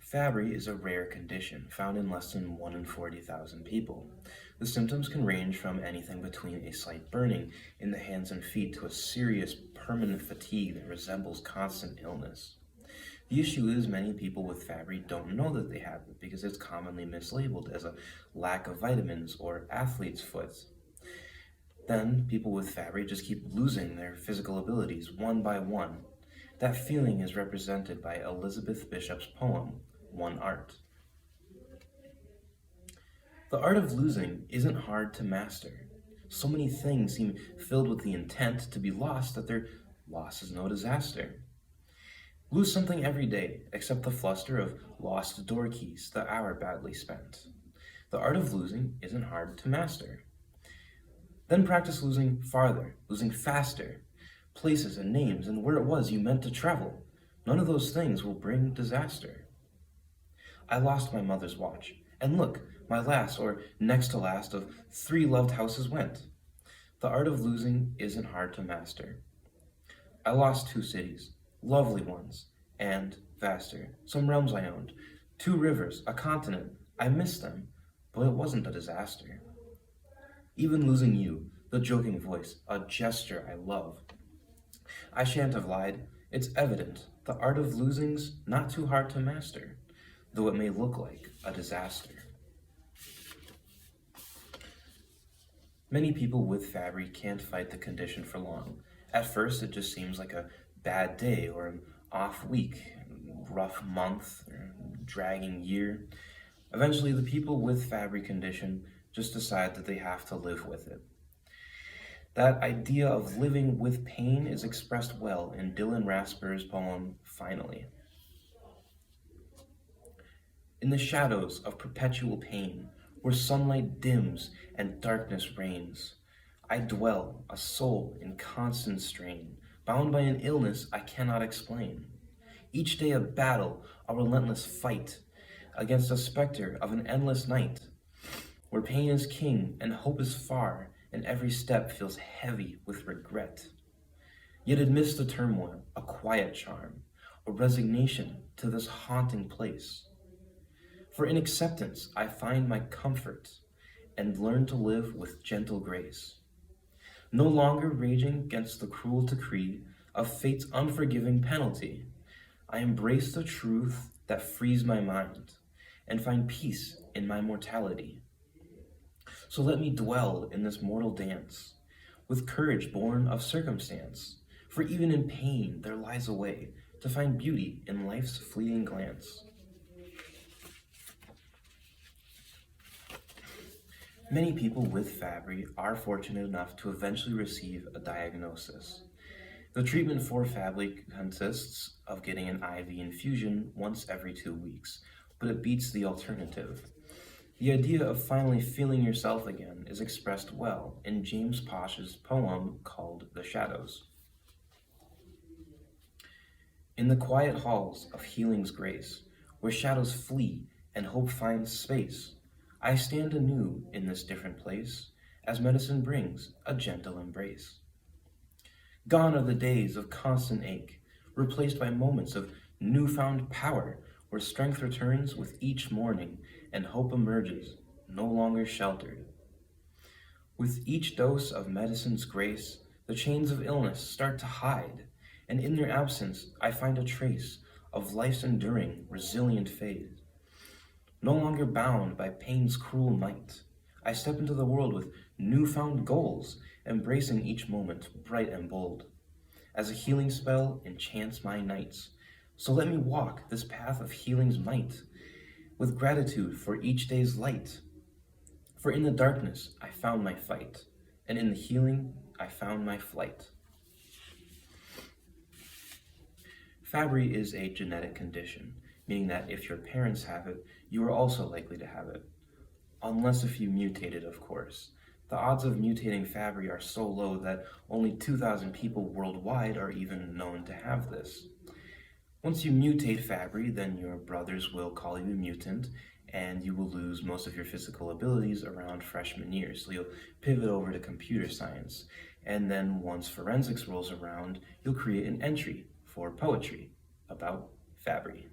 Fabry is a rare condition found in less than 1 in 40,000 people. The symptoms can range from anything between a slight burning in the hands and feet to a serious permanent fatigue that resembles constant illness. The issue is many people with Fabry don't know that they have it because it's commonly mislabeled as a lack of vitamins or athlete's foot. Then people with Fabry just keep losing their physical abilities one by one. That feeling is represented by Elizabeth Bishop's poem, One Art. The art of losing isn't hard to master. So many things seem filled with the intent to be lost that their loss is no disaster. Lose something every day, except the fluster of lost door keys, the hour badly spent. The art of losing isn't hard to master. Then practice losing farther, losing faster, places and names and where it was you meant to travel. None of those things will bring disaster. I lost my mother's watch, and look, my last or next to last of 3 loved houses went. The art of losing isn't hard to master. I lost 2 cities, lovely ones, and vaster, some realms I owned, 2 rivers, a continent. I missed them, but it wasn't a disaster. Even losing you, the joking voice, a gesture I love. I shan't have lied. It's evident. The art of losing's not too hard to master, though it may look like a disaster. Many people with Fabry can't fight the condition for long. At first, it just seems like a bad day or an off week, rough month, or dragging year. Eventually, the people with Fabry condition just decide that they have to live with it. That idea of living with pain is expressed well in Dylan Rasper's poem, Finally. In the shadows of perpetual pain, where sunlight dims and darkness reigns, I dwell, a soul in constant strain, bound by an illness I cannot explain. Each day a battle, a relentless fight, against a specter of an endless night, where pain is king and hope is far, and every step feels heavy with regret. Yet amidst the turmoil, a quiet charm, a resignation to this haunting place. For in acceptance I find my comfort, and learn to live with gentle grace. No longer raging against the cruel decree of fate's unforgiving penalty, I embrace the truth that frees my mind, and find peace in my mortality. So let me dwell in this mortal dance, with courage born of circumstance, for even in pain there lies a way to find beauty in life's fleeting glance. Many people with Fabry are fortunate enough to eventually receive a diagnosis. The treatment for Fabry consists of getting an IV infusion once every 2 weeks, but it beats the alternative. The idea of finally feeling yourself again is expressed well in James Posh's poem called The Shadows. In the quiet halls of healing's grace, where shadows flee and hope finds space, I stand anew in this different place, as medicine brings a gentle embrace. Gone are the days of constant ache, replaced by moments of newfound power, where strength returns with each morning and hope emerges, no longer sheltered. With each dose of medicine's grace, the chains of illness start to hide, and in their absence I find a trace of life's enduring, resilient phase. No longer bound by pain's cruel might, I step into the world with newfound goals, embracing each moment bright and bold. As a healing spell enchants my nights, so let me walk this path of healing's might, with gratitude for each day's light. For in the darkness I found my fight, and in the healing I found my flight. Fabry is a genetic condition, meaning that if your parents have it, you are also likely to have it. Unless if you mutated, of course. The odds of mutating Fabry are so low that only 2,000 people worldwide are even known to have this. Once you mutate Fabry, then your brothers will call you a mutant, and you will lose most of your physical abilities around freshman year, so you'll pivot over to computer science. And then once forensics rolls around, you'll create an entry for poetry about Fabry.